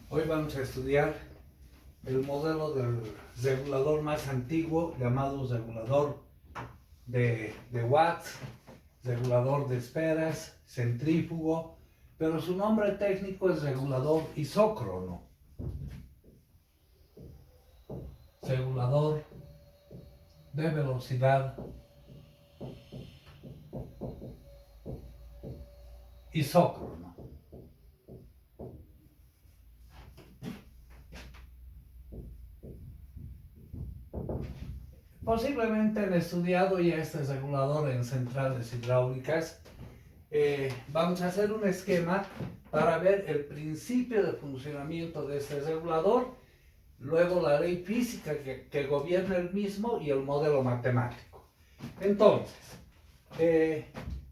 Hoy vamos a estudiar el modelo del regulador más antiguo llamado regulador de Watts, regulador de esferas, centrífugo, pero su nombre técnico es regulador isócrono. Regulador de velocidad isócrono. Posiblemente han estudiado ya este regulador en centrales hidráulicas. Vamos a hacer un esquema para ver el principio de funcionamiento de este regulador, luego la ley física que gobierna el mismo y el modelo matemático. Entonces,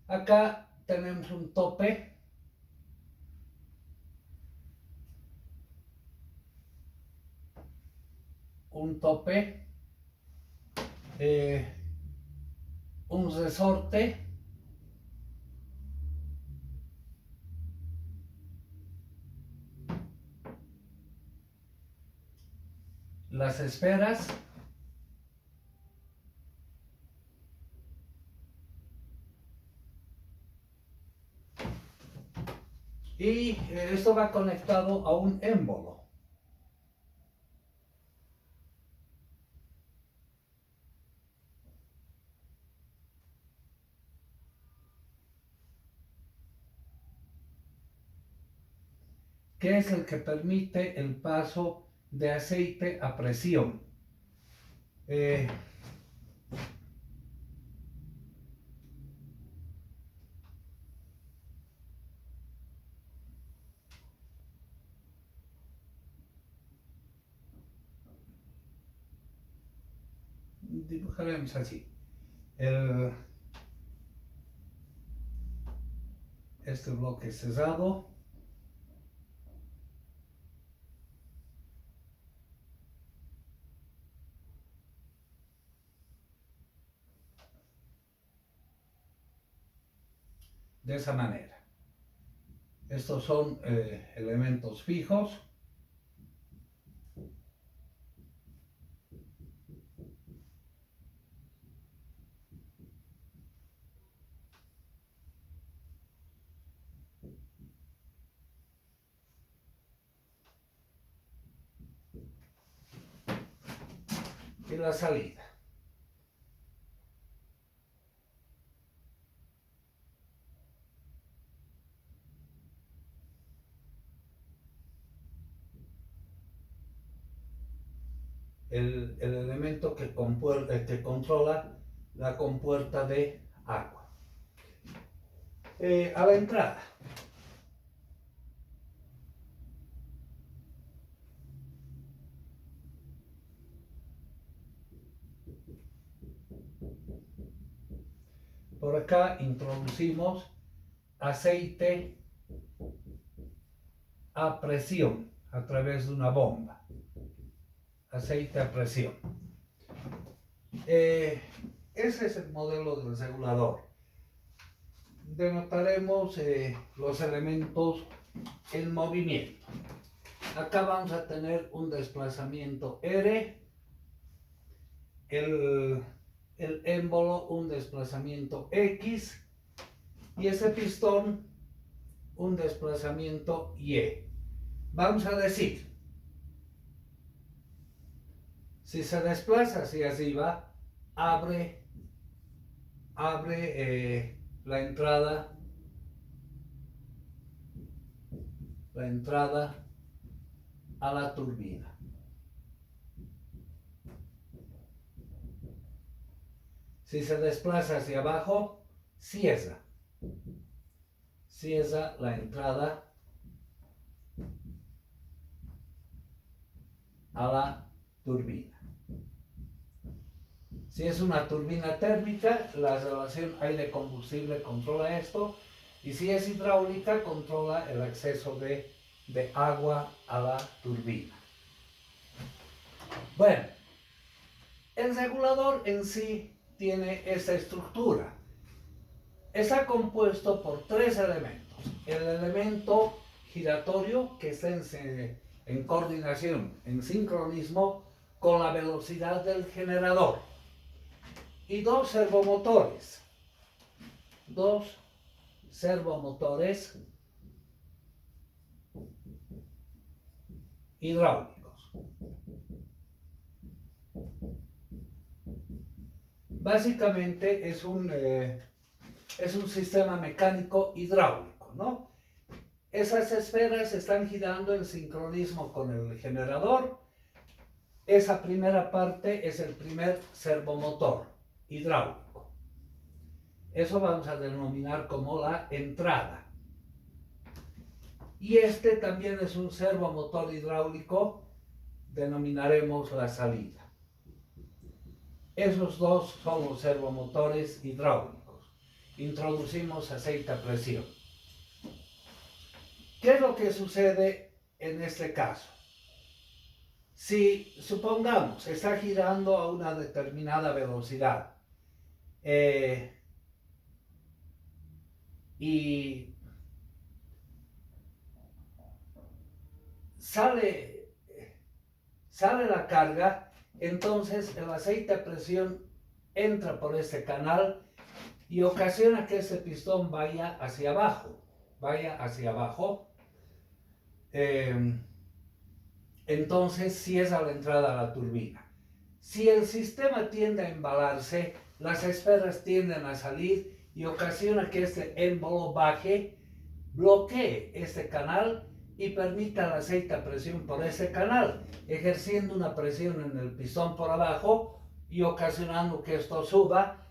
acá tenemos un tope. Un resorte, las esferas, y esto va conectado a un émbolo. Que es el que permite el paso de aceite a presión. Dibujaremos así. Este bloque cerrado. De esa manera. Estos son elementos fijos. Y la salida. El elemento que controla la compuerta de agua. A la entrada. Por acá introducimos aceite a presión a través de una bomba. Aceite a presión. Ese es el modelo del regulador. Denotaremos los elementos en movimiento. Acá vamos a tener un desplazamiento R, el émbolo un desplazamiento X y ese pistón un desplazamiento Y. Vamos a decir, si se desplaza hacia arriba, abre la entrada a la turbina. Si se desplaza hacia abajo, cierra la entrada a la turbina. Si es una turbina térmica, la relación aire-combustible controla esto, y si es hidráulica, controla el acceso de agua a la turbina. Bueno, el regulador en sí tiene esta estructura. Está compuesto por tres elementos. El elemento giratorio, que está en coordinación, en sincronismo con la velocidad del generador. Y dos servomotores hidráulicos. Básicamente es un sistema mecánico hidráulico, ¿no? Esas esferas están girando en sincronismo con el generador. Esa primera parte es el primer servomotor hidráulico. Eso vamos a denominar como la entrada. Y este también es un servomotor hidráulico, denominaremos la salida. Esos dos son los servomotores hidráulicos. Introducimos aceite a presión. ¿Qué es lo que sucede en este caso? Si, supongamos, está girando a una determinada velocidad y sale la carga, entonces el aceite a presión entra por este canal y ocasiona que ese pistón vaya hacia abajo. Entonces cierra la entrada a la turbina. Si el sistema tiende a embalarse, las esferas tienden a salir y ocasiona que este émbolo baje, bloquee este canal y permita el aceite a presión por ese canal, ejerciendo una presión en el pistón por abajo y ocasionando que esto suba,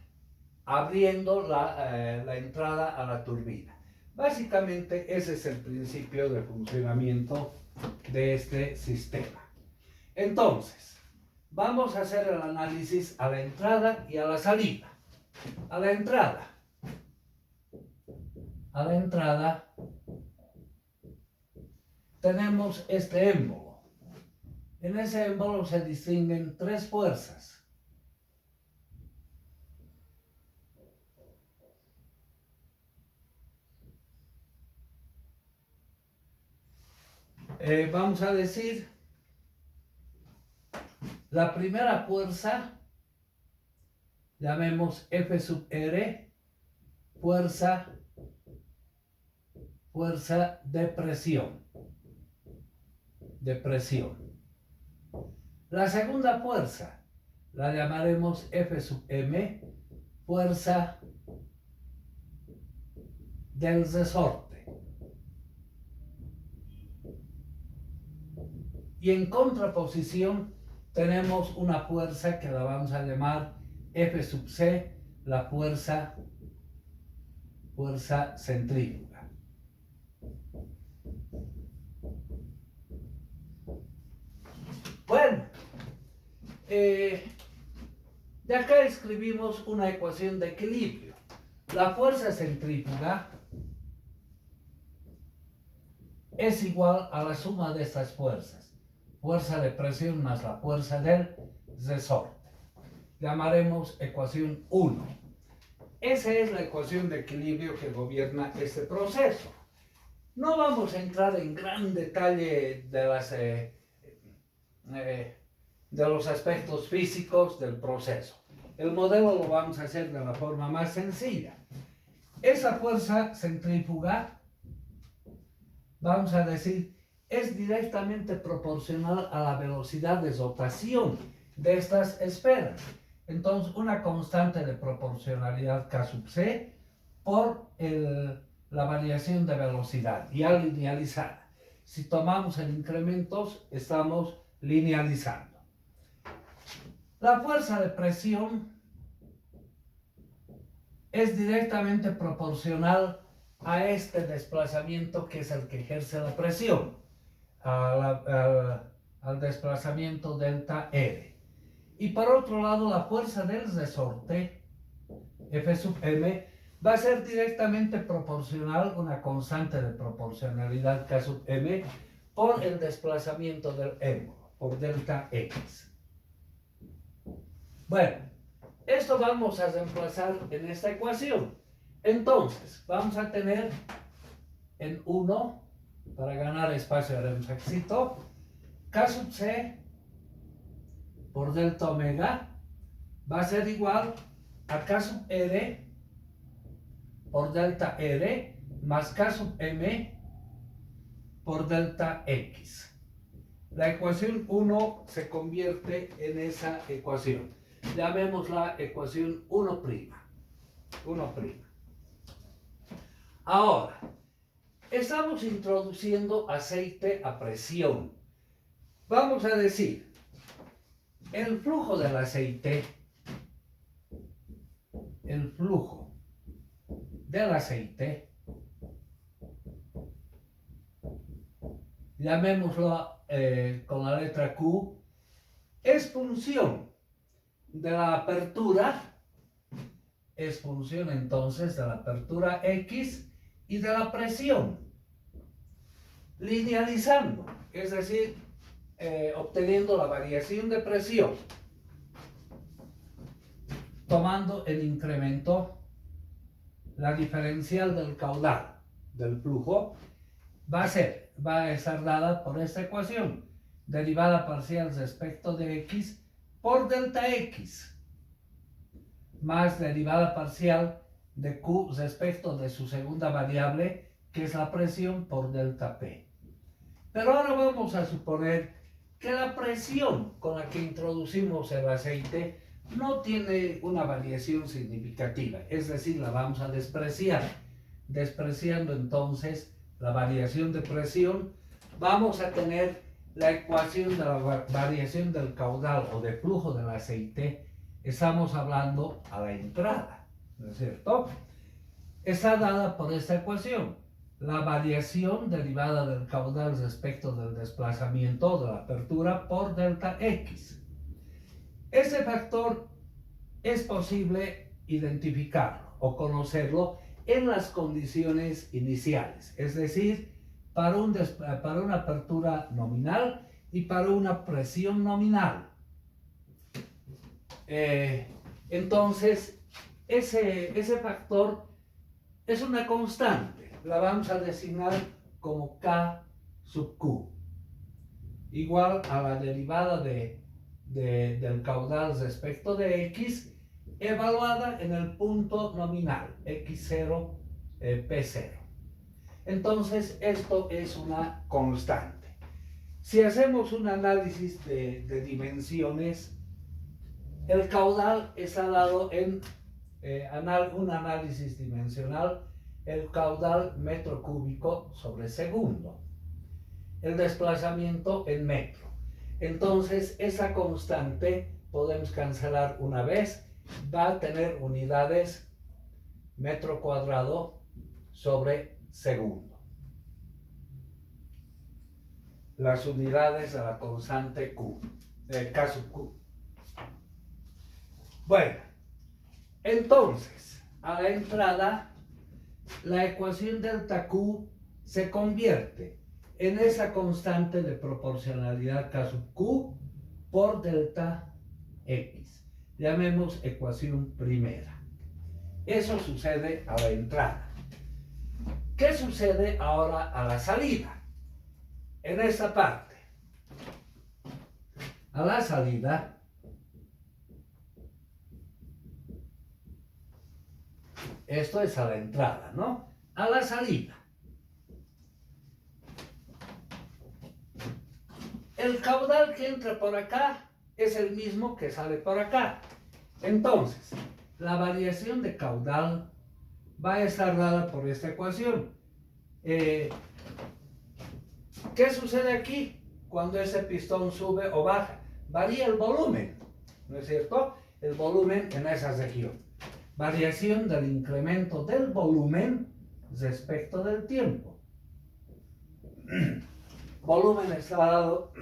abriendo la entrada a la turbina. Básicamente ese es el principio de funcionamiento de este sistema. Entonces, vamos a hacer el análisis a la entrada y a la salida. A la entrada tenemos este émbolo. En ese émbolo se distinguen tres fuerzas. Vamos a decir, la primera fuerza, llamemos F sub R, fuerza de presión. La segunda fuerza la llamaremos F sub M, fuerza del resorte. Y en contraposición tenemos una fuerza que la vamos a llamar F sub C, la fuerza centrífuga. Bueno, de acá escribimos una ecuación de equilibrio. La fuerza centrífuga es igual a la suma de estas fuerzas. Fuerza de presión más la fuerza del resorte. Llamaremos ecuación 1. Esa es la ecuación de equilibrio que gobierna este proceso. No vamos a entrar en gran detalle de los aspectos físicos del proceso. El modelo lo vamos a hacer de la forma más sencilla. Esa fuerza centrífuga, vamos a decir, es directamente proporcional a la velocidad de rotación de estas esferas. Entonces, una constante de proporcionalidad K sub C por la variación de velocidad, ya linealizada. Si tomamos el incrementos, estamos linealizando. La fuerza de presión es directamente proporcional a este desplazamiento que es el que ejerce la presión, al desplazamiento delta R. Y por otro lado, la fuerza del resorte, F sub M, va a ser directamente proporcional, una constante de proporcionalidad K sub M, por el desplazamiento del émbolo, por delta X. Bueno, esto vamos a reemplazar en esta ecuación. Entonces, vamos a tener en 1, para ganar espacio haremos éxito, K sub C por delta omega va a ser igual a K sub R por delta R más K sub M por delta X. La ecuación 1 se convierte en esa ecuación. Llamémosla ecuación 1'. Ahora, estamos introduciendo aceite a presión. Vamos a decir, el flujo del aceite, llamémoslo con la letra Q, es función de la apertura, es función entonces de la apertura X y de la presión, linealizando, es decir, obteniendo la variación de presión, tomando el incremento, la diferencial del caudal del flujo, va a estar dada por esta ecuación, derivada parcial respecto de X por delta X, más derivada parcial de Q respecto de su segunda variable, que es la presión, por delta P. Pero ahora vamos a suponer que la presión con la que introducimos el aceite no tiene una variación significativa, es decir, la vamos a despreciar. Despreciando entonces la variación de presión, vamos a tener la ecuación de la variación del caudal o de flujo del aceite. Estamos hablando a la entrada, ¿no es cierto? Está dada por esta ecuación. La variación derivada del caudal respecto del desplazamiento de la apertura por delta X. Este factor es posible identificarlo o conocerlo en las condiciones iniciales, es decir, para una apertura nominal y para una presión nominal. Entonces, ese factor es una constante, la vamos a designar como K sub Q, igual a la derivada del caudal respecto de X, evaluada en el punto nominal, X0, P0. Entonces, esto es una constante. Si hacemos un análisis de dimensiones, el caudal está dado en un análisis dimensional, el caudal metro cúbico sobre segundo, el desplazamiento en metro. Entonces, esa constante podemos cancelar una vez, va a tener unidades metro cuadrado sobre segundo. Las unidades de la constante Q, K sub Q. Bueno, entonces, a la entrada, la ecuación delta Q se convierte en esa constante de proporcionalidad K sub Q por delta X. Llamemos ecuación primera. Eso sucede a la entrada. ¿Qué sucede ahora a la salida? En esta parte. A la salida, esto es a la entrada, ¿no? A la salida, el caudal que entra por acá es el mismo que sale por acá. Entonces, la variación de caudal va a estar dada por esta ecuación. ¿Qué sucede aquí cuando ese pistón sube o baja? Varía el volumen, ¿no es cierto? El volumen en esa región. Variación del incremento del volumen respecto del tiempo. Volumen está dado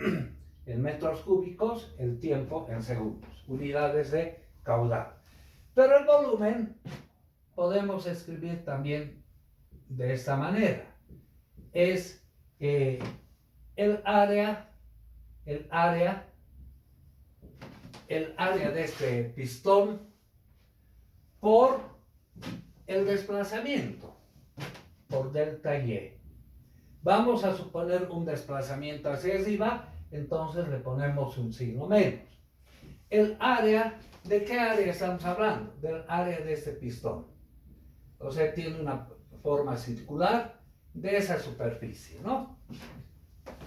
en metros cúbicos, el tiempo en segundos, unidades de caudal. Pero el volumen podemos escribir también de esta manera. Es el área de este pistón por el desplazamiento, por delta Y. Vamos a suponer un desplazamiento hacia arriba entonces le ponemos un signo menos. El área, ¿de qué área estamos hablando? Del área de este pistón. O sea, tiene una forma circular de esa superficie, ¿no?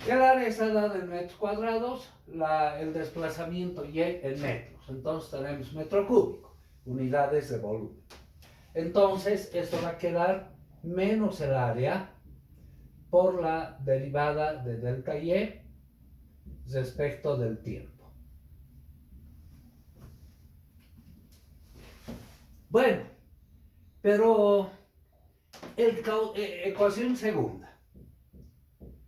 El área está dada en metros cuadrados, el desplazamiento y en metros. Entonces tenemos metro cúbico, unidades de volumen. Entonces, esto va a quedar menos el área por la derivada de delta y respecto del tiempo. Bueno, pero ecuación segunda.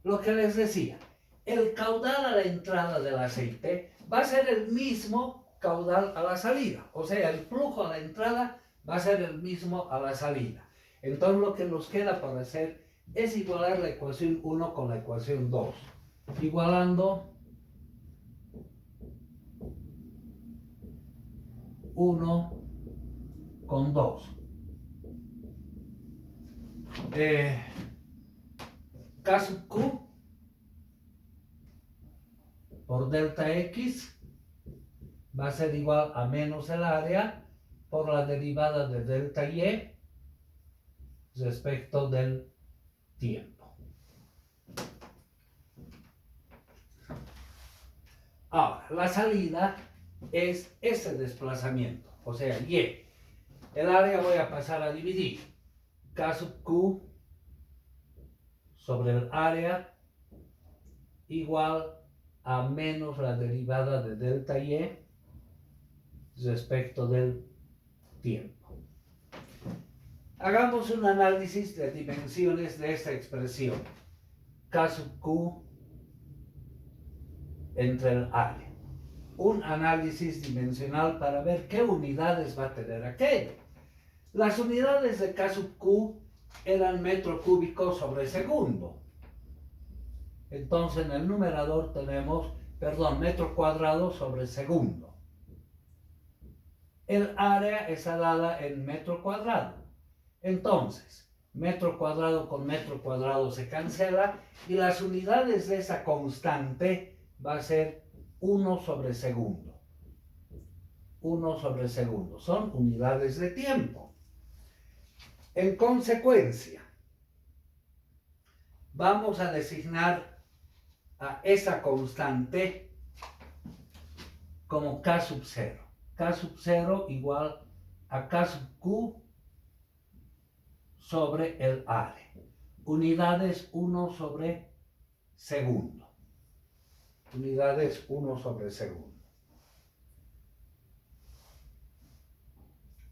Lo que les decía, el caudal a la entrada del aceite va a ser el mismo caudal a la salida. O sea, el flujo a la entrada va a ser el mismo a la salida. Entonces lo que nos queda por hacer es igualar la ecuación 1 con la ecuación 2. Igualando 1 con 2. K sub Q por delta X va a ser igual a menos el área por la derivada de delta Y respecto del tiempo. Ahora, la salida es ese desplazamiento, o sea, Y. El área voy a pasar a dividir. K sub Q sobre el área igual a menos la derivada de delta Y respecto del tiempo. Hagamos un análisis de dimensiones de esta expresión. K sub Q entre el área. Un análisis dimensional para ver qué unidades va a tener aquello. Las unidades de K sub Q eran metro cúbico sobre segundo. Entonces en el numerador tenemos, metro cuadrado sobre segundo. El área está dada en metro cuadrado. Entonces, metro cuadrado con metro cuadrado se cancela y las unidades de esa constante va a ser 1 sobre segundo. 1 sobre segundo. Son unidades de tiempo. En consecuencia, vamos a designar a esa constante como K sub 0. K sub 0 igual a K sub Q sobre el área. Unidades 1 sobre segundo. Unidades 1 sobre segundo.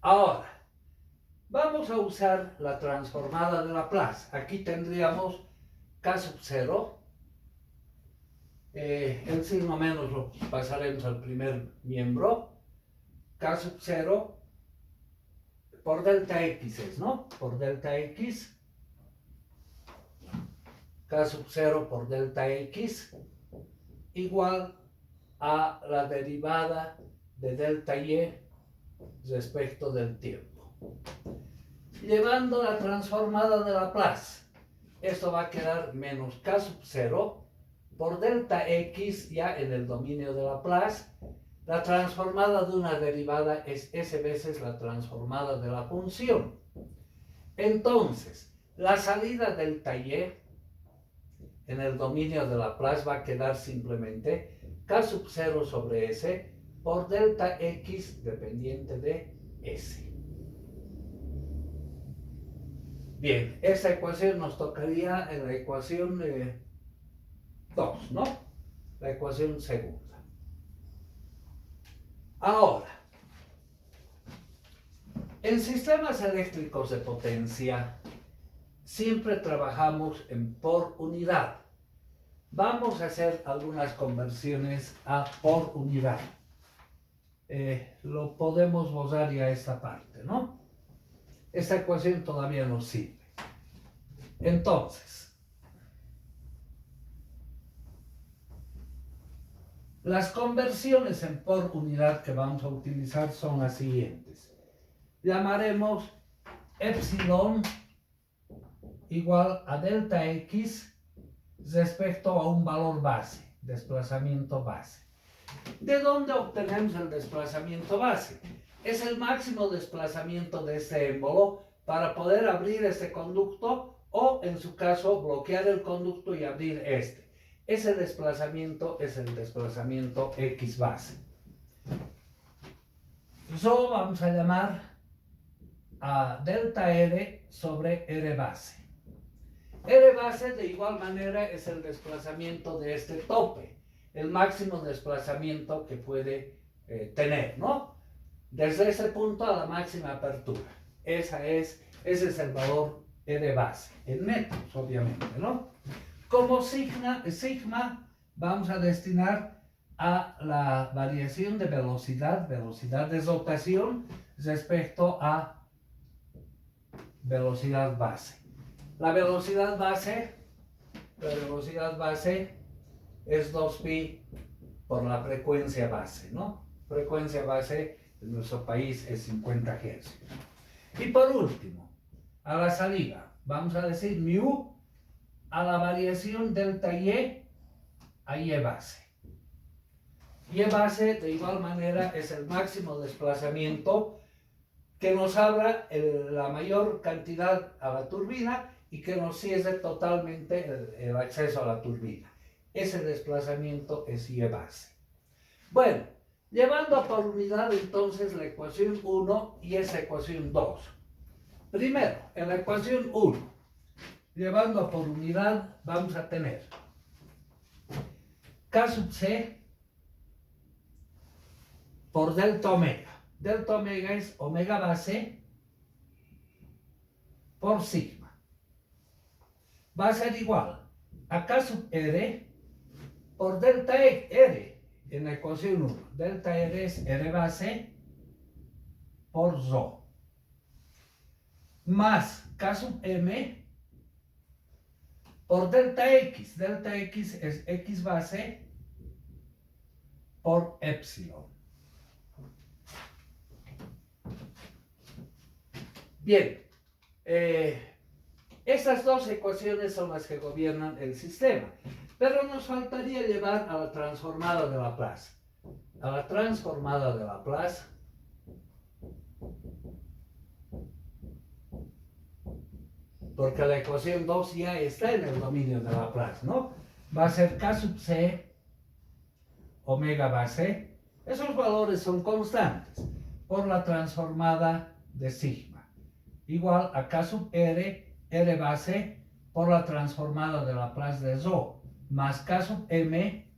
Ahora, vamos a usar la transformada de Laplace. Aquí tendríamos K sub 0. El signo menos lo pasaremos al primer miembro. K sub 0 por delta X, ¿no? Por delta X. K sub 0 por delta X igual a la derivada de delta Y respecto del tiempo. Llevando la transformada de Laplace, esto va a quedar menos K sub 0 por delta X ya en el dominio de Laplace. La transformada de una derivada es S veces la transformada de la función. Entonces, la salida delta Y en el dominio de Laplace va a quedar simplemente K sub 0 sobre S por delta X dependiente de S. Bien, esta ecuación nos tocaría en la ecuación 2, ¿no? La ecuación segunda. Ahora, en sistemas eléctricos de potencia, siempre trabajamos en por unidad. Vamos a hacer algunas conversiones a por unidad. Lo podemos borrar ya esta parte, ¿no? Esta ecuación todavía nos sirve. Entonces, las conversiones en por unidad que vamos a utilizar son las siguientes. Llamaremos epsilon igual a delta X respecto a un valor base. desplazamiento base. ¿De dónde obtenemos el desplazamiento base? Es el máximo desplazamiento de este émbolo para poder abrir este conducto o, en su caso, bloquear el conducto y abrir este. Ese desplazamiento es el desplazamiento X base. Eso vamos a llamar a delta R sobre R base. R base de igual manera es el desplazamiento de este tope, el máximo desplazamiento que puede tener, ¿no? Desde ese punto a la máxima apertura. Ese es el valor R base, en metros, obviamente, ¿no? Como sigma vamos a destinar a la variación de velocidad de rotación respecto a velocidad base. La velocidad base es 2pi por la frecuencia base, ¿no? Frecuencia base en nuestro país es 50 Hz. Y por último, a la salida, vamos a decir mu a la variación delta Y a Y base. Y base de igual manera es el máximo desplazamiento que nos abra la mayor cantidad a la turbina y que nos cierre totalmente el acceso a la turbina. Ese desplazamiento es Y base. Bueno, llevando por unidad entonces la ecuación 1 y esa ecuación 2. Primero, en la ecuación 1, llevando por unidad, vamos a tener K sub C por delta omega. Delta omega es omega base por sigma. Va a ser igual a K sub R por delta R en la ecuación 1. Delta R es R base por rho. Más K sub M por delta X. Delta X es X base por epsilon. Bien, estas dos ecuaciones son las que gobiernan el sistema, pero nos faltaría llevar a la transformada de Laplace. A la transformada de Laplace, porque la ecuación 2 ya está en el dominio de Laplace, ¿no? Va a ser K sub C omega base, esos valores son constantes, por la transformada de sigma, igual a K sub R, R base, por la transformada de Laplace de rho, más K sub M,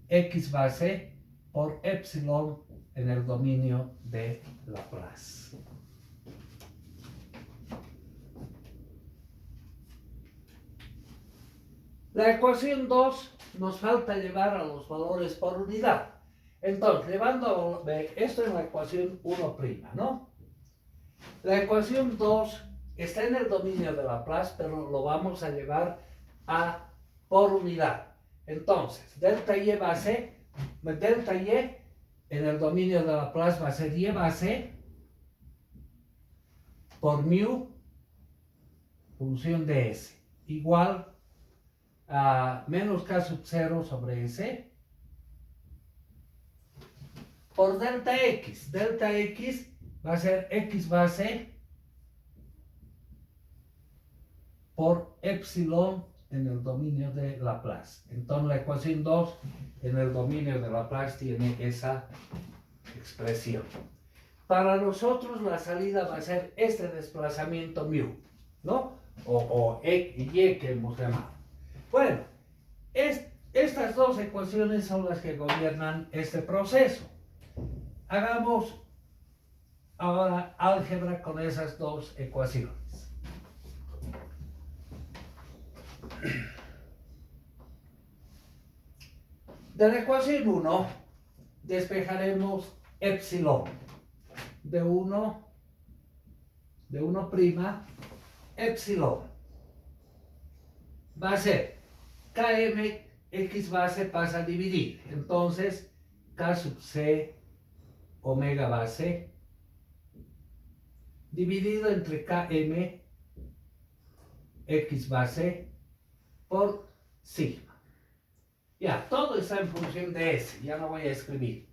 X base, por epsilon en el dominio de Laplace. La ecuación 2 nos falta llevar a los valores por unidad. Entonces, llevando esto en la ecuación 1', ¿no? La ecuación 2 está en el dominio de Laplace, pero lo vamos a llevar por unidad. Entonces, delta Y base, delta Y en el dominio de Laplace va a ser Y base por mu función de S, igual a menos K sub 0 sobre S por delta X. Delta X va a ser X base por epsilon en el dominio de Laplace. Entonces la ecuación 2 en el dominio de Laplace tiene esa expresión. Para nosotros la salida va a ser este desplazamiento mu, ¿no? O Y que hemos llamado. Bueno, estas dos ecuaciones son las que gobiernan este proceso. Hagamos ahora álgebra con esas dos ecuaciones. De la ecuación 1 despejaremos epsilon de 1 prima epsilon. Va a ser Km X base pasa a dividir. Entonces, K sub C omega base dividido entre Km X base por sigma. Ya, todo está en función de S, ya no voy a escribir.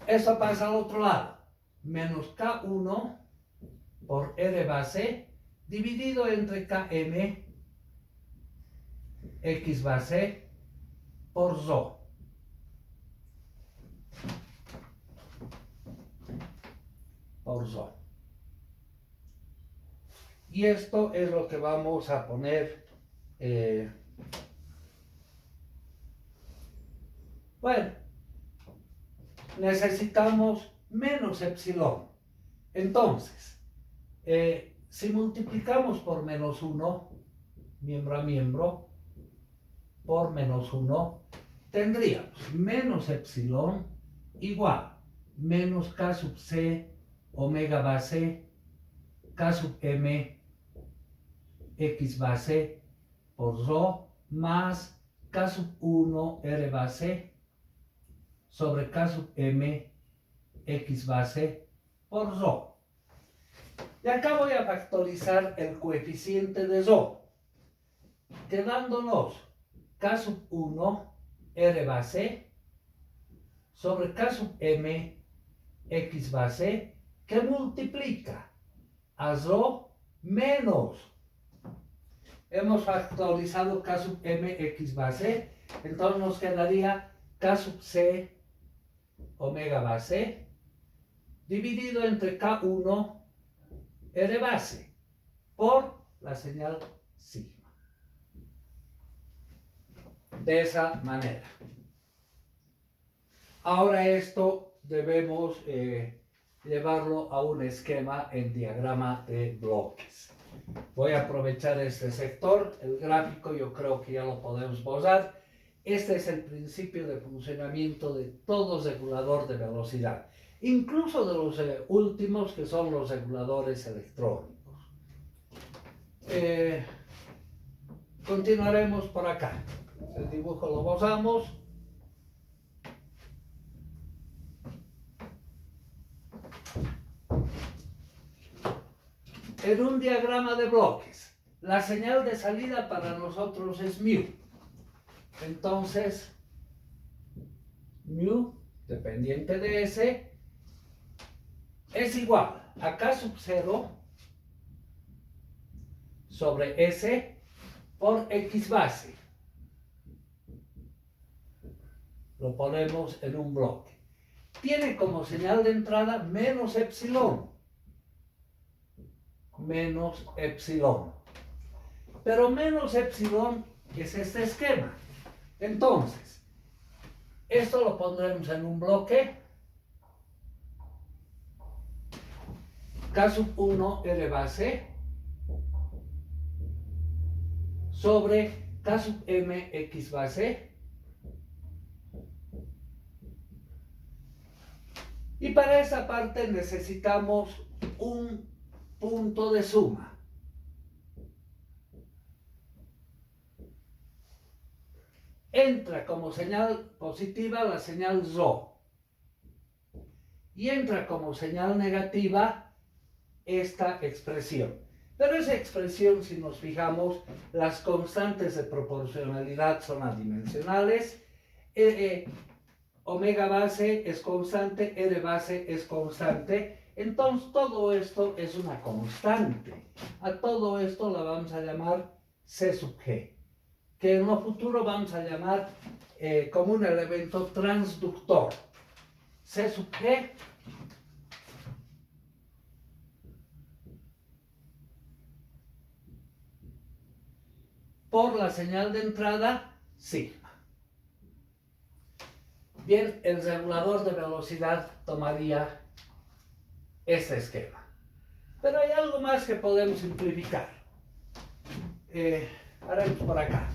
Eso pasa al otro lado. Menos K1 por R base dividido entre Km X base por Rho. Por Rho. Y esto es lo que vamos a poner. Bueno, necesitamos menos epsilon. Entonces, si multiplicamos por menos 1, miembro a miembro, por menos 1, tendríamos menos epsilon igual menos K sub C omega base K sub M X base por Rho más K sub 1 R base sobre K sub M X base por Rho. Y acá voy a factorizar el coeficiente de Rho, quedándonos K sub 1 R base sobre K sub M X base que multiplica a Rho menos. Hemos factorizado K sub M X base, entonces nos quedaría K sub C omega base dividido entre K1 R base por la señal sigma. De esa manera. Ahora esto debemos llevarlo a un esquema en diagrama de bloques. Voy a aprovechar este sector, el gráfico yo creo que ya lo podemos borrar. Este es el principio de funcionamiento de todo regulador de velocidad, incluso de los últimos que son los reguladores electrónicos. Continuaremos por acá. El dibujo lo borramos. En un diagrama de bloques, la señal de salida para nosotros es mu. Entonces, mu, dependiente de S, es igual a K sub 0 sobre S por X base. Lo ponemos en un bloque. Tiene como señal de entrada menos epsilon. Menos epsilon. Pero menos epsilon es este esquema. Entonces, esto lo pondremos en un bloque. K sub 1 R base sobre K sub M X base. Y para esa parte necesitamos un punto de suma. Entra como señal positiva la señal Rho. Y entra como señal negativa esta expresión. Pero esa expresión, si nos fijamos, las constantes de proporcionalidad son adimensionales. Omega base es constante, R base es constante. Entonces todo esto es una constante. A todo esto la vamos a llamar C sub G, que en lo futuro vamos a llamar como un elemento transductor. C sub G por la señal de entrada sigma. Bien, el regulador de velocidad tomaría este esquema. Pero hay algo más que podemos simplificar. Haremos por acá.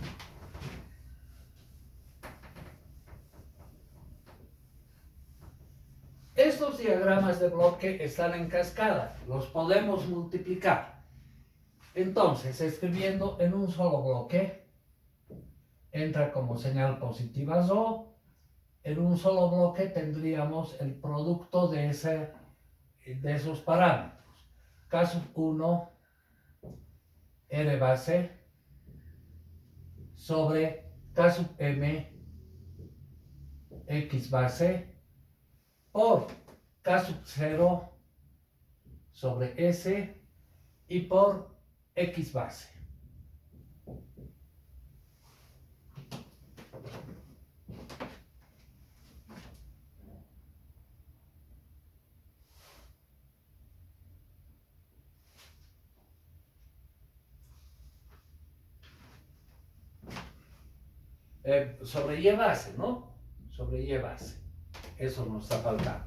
Estos diagramas de bloque están en cascada, los podemos multiplicar. Entonces, escribiendo en un solo bloque, entra como señal positiva Rho. En un solo bloque tendríamos el producto de esos parámetros. K sub 1 R base sobre K sub M X base por K sub 0 sobre S y por X base. Sobre Y base, ¿no? Sobre Y base. Eso nos está faltando.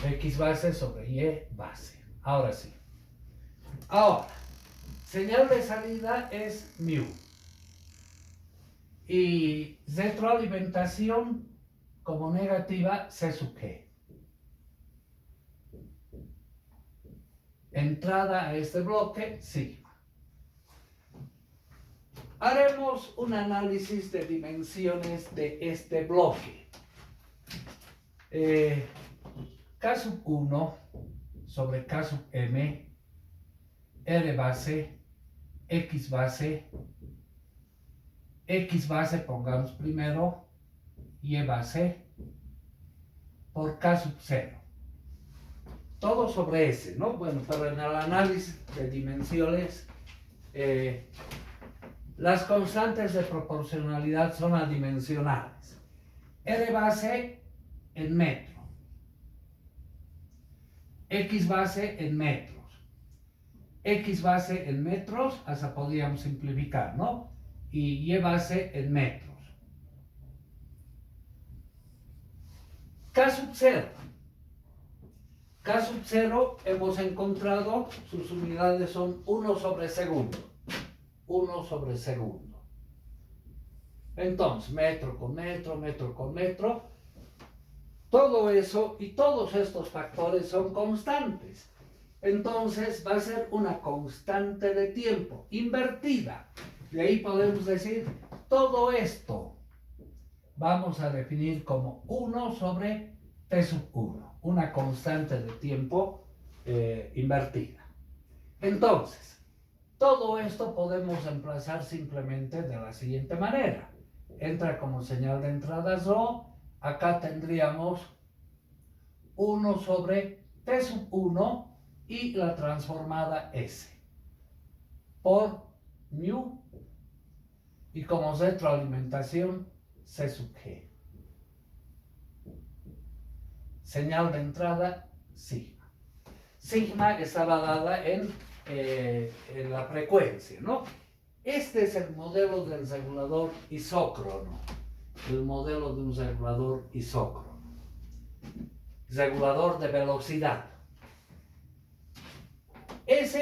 X base sobre Y base. Ahora sí. Ahora, señal de salida es mu. Y retroalimentación como negativa C sub G. Entrada a este bloque, sigma. Haremos un análisis de dimensiones de este bloque. K sub 1 sobre K sub M, R base, X base pongamos primero, Y base, por K sub 0. Todo sobre S, ¿no? Bueno, pero en el análisis de dimensiones, las constantes de proporcionalidad son adimensionales. R base en metro, X base en metros, X base en metros, hasta podríamos simplificar, ¿no? Y Y base en metros. K sub 0. K sub 0 hemos encontrado, sus unidades son 1 sobre segundo. 1 sobre segundo. Entonces, metro con metro, metro con metro. Todo eso y todos estos factores son constantes. Entonces, va a ser una constante de tiempo invertida. De ahí podemos decir, todo esto vamos a definir como 1 sobre T sub 1, una constante de tiempo invertida. Entonces, todo esto podemos reemplazar simplemente de la siguiente manera. Entra como señal de entrada ρ, acá tendríamos 1 sobre T sub 1 y la transformada S por mu y como retroalimentación C sub G. Señal de entrada sigma. Sigma estaba dada en la frecuencia, ¿no? Este es el modelo del regulador isócrono. El modelo de un regulador isócrono. Regulador de velocidad. Ese